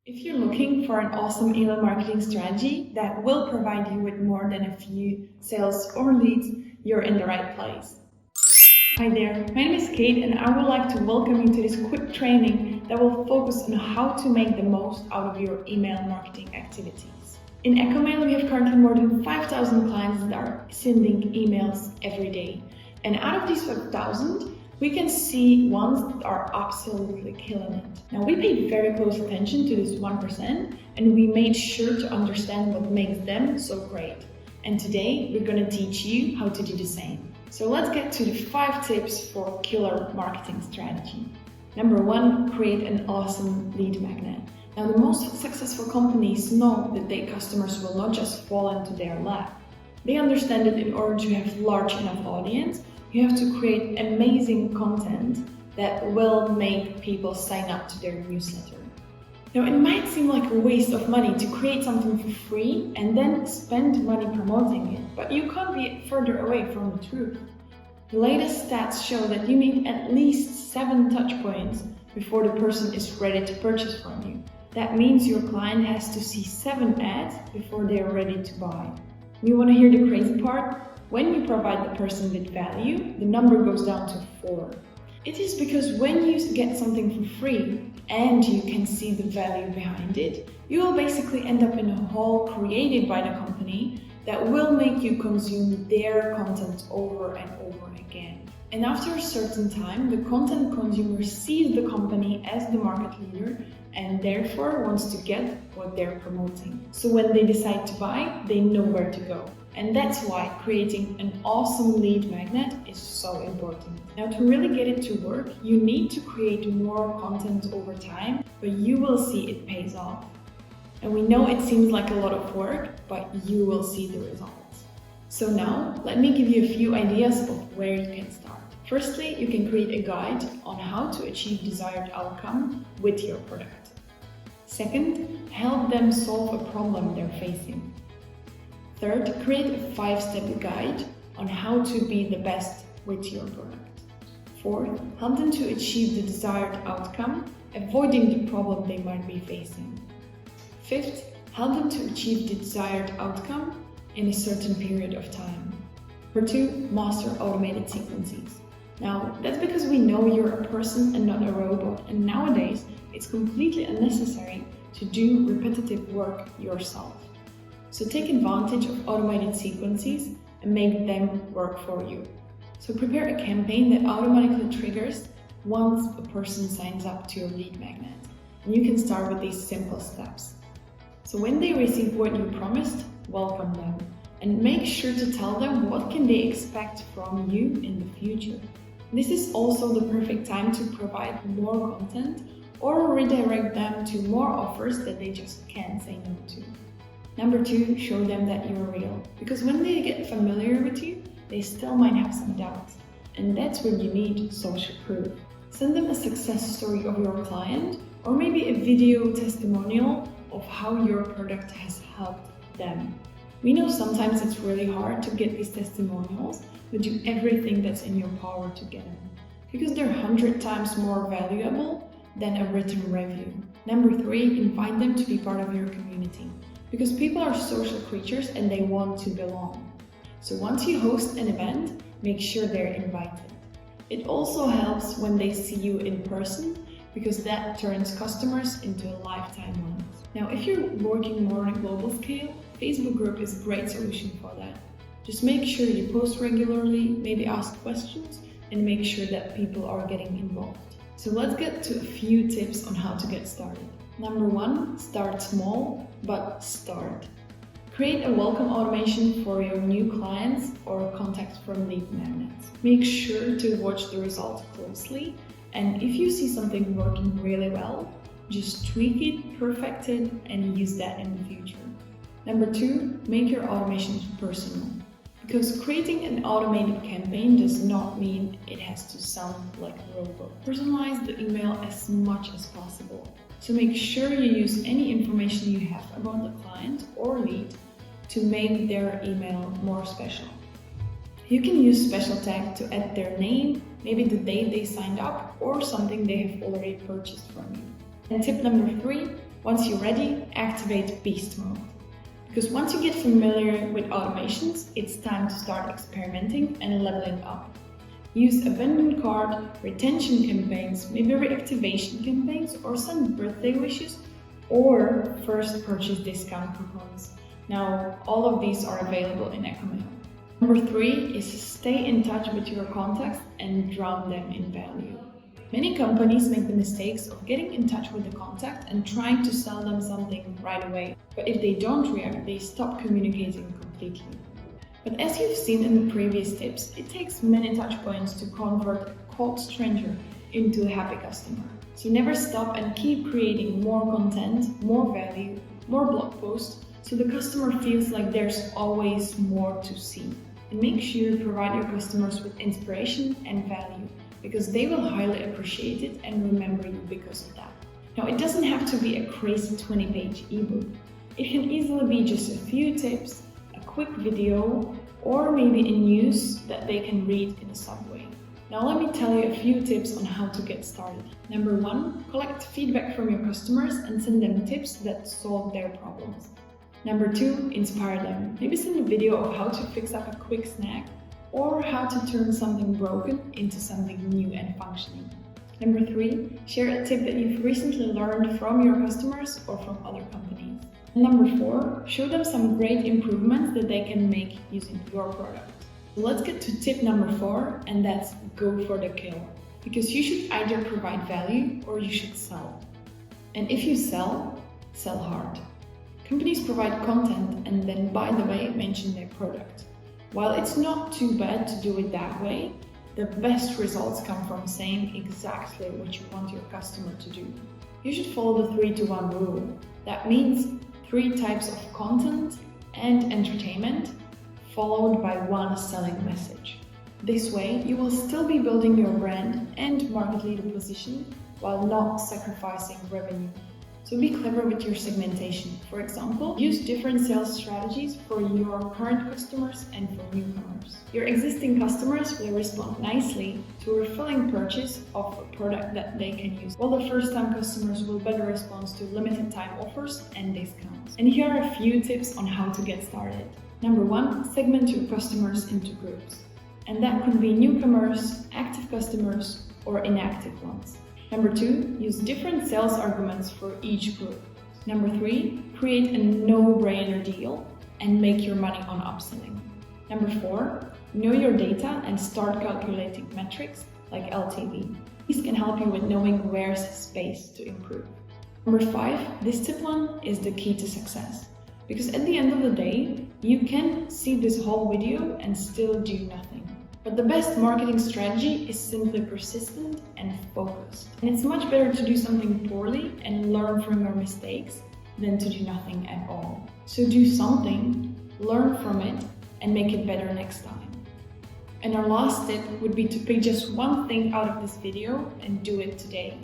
If you're looking for an awesome email marketing strategy that will provide you with more than a few sales or leads, you're in the right place. Hi there, my name is Kate and I would like to welcome you to this quick training that will focus on how to make the most out of your email marketing activities. In EchoMail, we have currently more than 5,000 clients that are sending emails every day. And out of these 5,000, we can see ones that are absolutely killing it. Now, we paid very close attention to this 1% and we made sure to understand what makes them so great. And today, we're going to teach you how to do the same. So let's get to the 5 tips for killer marketing strategy. Number 1, create an awesome lead magnet. Now, the most successful companies know that their customers will not just fall into their lap. They understand that in order to have large enough audience, you have to create amazing content that will make people sign up to their newsletter. Now, it might seem like a waste of money to create something for free and then spend money promoting it, but you can't be further away from the truth. The latest stats show that you need at least 7 touch points before the person is ready to purchase from you. That means your client has to see 7 ads before they are ready to buy. You want to hear the crazy part? When you provide the person with value, the number goes down to 4. It is because when you get something for free and you can see the value behind it, you will basically end up in a hole created by the company that will make you consume their content over and over again. And after a certain time, the content consumer sees the company as the market leader and therefore wants to get what they're promoting. So when they decide to buy, they know where to go. And that's why creating an awesome lead magnet is so important. Now, to really get it to work, you need to create more content over time, but you will see it pays off. And we know it seems like a lot of work, but you will see the results. So now, let me give you a few ideas of where you can start. Firstly, you can create a guide on how to achieve desired outcome with your product. Second, help them solve a problem they're facing. Third, create a 5-step guide on how to be the best with your product. Fourth, help them to achieve the desired outcome, avoiding the problem they might be facing. Fifth, help them to achieve the desired outcome in a certain period of time. Number 2, master automated sequences. Now, that's because we know you're a person and not a robot, and nowadays it's completely unnecessary to do repetitive work yourself. So take advantage of automated sequences and make them work for you. So prepare a campaign that automatically triggers once a person signs up to your lead magnet. And you can start with these simple steps. So when they receive what you promised, welcome them and make sure to tell them what can they expect from you in the future. This is also the perfect time to provide more content or redirect them to more offers that they just can't say no to. Number 2, show them that you're real. Because when they get familiar with you, they still might have some doubts. And that's when you need social proof. Send them a success story of your client or maybe a video testimonial of how your product has helped them. We know sometimes it's really hard to get these testimonials, but do everything that's in your power to get them. Because they're 100 times more valuable than a written review. Number 3, invite them to be part of your community. Because people are social creatures and they want to belong. So once you host an event, make sure they're invited. It also helps when they see you in person because that turns customers into a lifetime ones. Now, if you're working more on a global scale, Facebook group is a great solution for that. Just make sure you post regularly, maybe ask questions, and make sure that people are getting involved. So let's get to a few tips on how to get started. Number 1, start small, but start. Create a welcome automation for your new clients or contacts from lead magnets. Make sure to watch the results closely, and if you see something working really well, just tweak it, perfect it, and use that in the future. Number 2, make your automations personal. Because creating an automated campaign does not mean it has to sound like a robot. Personalize the email as much as possible. So make sure you use any information you have about the client or lead to make their email more special. You can use special tag to add their name, maybe the date they signed up, or something they have already purchased from you. And tip number 3, Once you're ready, activate Beast Mode. Because once you get familiar with automations, it's time to start experimenting and leveling up. Use abandoned cart, retention campaigns, maybe reactivation campaigns, or send birthday wishes, or first purchase discount coupons. Now, all of these are available in Ecomail. Number 3 is stay in touch with your contacts and drown them in value. Many companies make the mistakes of getting in touch with the contact and trying to sell them something right away. But if they don't react, they stop communicating completely. But as you've seen in the previous tips, it takes many touch points to convert a cold stranger into a happy customer. So never stop and keep creating more content, more value, more blog posts, so the customer feels like there's always more to see. And make sure you provide your customers with inspiration and value, because they will highly appreciate it and remember you because of that. Now, it doesn't have to be a crazy 20-page ebook. It can easily be just a few tips, a quick video, or maybe a news that they can read in the subway. Now let me tell you a few tips on how to get started. Number 1, collect feedback from your customers and send them tips that solve their problems. Number 2, inspire them. Maybe send a video of how to fix up a quick snack, or how to turn something broken into something new and functioning. Number 3, share a tip that you've recently learned from your customers or from other companies. And number 4, show them some great improvements that they can make using your product. So let's get to tip number 4, and that's go for the kill. Because you should either provide value or you should sell. And if you sell hard. Companies provide content and then, by the way, mention their product. While it's not too bad to do it that way, the best results come from saying exactly what you want your customer to do. You should follow the 3-to-1 rule. That means 3 types of content and entertainment, followed by 1 selling message. This way, you will still be building your brand and market leader position while not sacrificing revenue. So be clever with your segmentation. For example, use different sales strategies for your current customers and for newcomers. Your existing customers will respond nicely to a refilling purchase of a product that they can use, while the first-time customers will better respond to limited time offers and discounts. And here are a few tips on how to get started. Number 1, segment your customers into groups. And that could be newcomers, active customers, or inactive ones. Number 2, use different sales arguments for each group. Number 3, create a no-brainer deal and make your money on upselling. Number 4, know your data and start calculating metrics like LTV. These can help you with knowing where's space to improve. Number 5, this tip 1 is the key to success. Because at the end of the day, you can see this whole video and still do nothing. But the best marketing strategy is simply persistent and focused. And it's much better to do something poorly and learn from your mistakes than to do nothing at all. So do something, learn from it, and make it better next time. And our last tip would be to pick just one thing out of this video and do it today.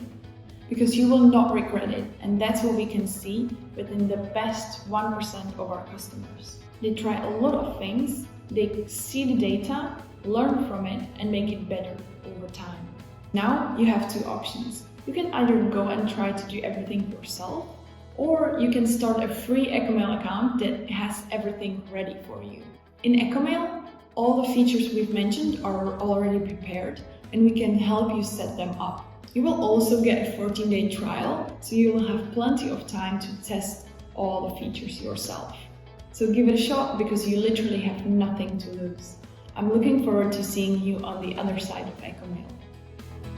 Because you will not regret it, and that's what we can see within the best 1% of our customers. They try a lot of things, they see the data, learn from it, and make it better over time. Now you have 2 options. You can either go and try to do everything yourself, or you can start a free Ecomail account that has everything ready for you. In Ecomail, all the features we've mentioned are already prepared, and we can help you set them up. You will also get a 14-day trial, so you will have plenty of time to test all the features yourself. So give it a shot, because you literally have nothing to lose. I'm looking forward to seeing you on the other side of Ecomail.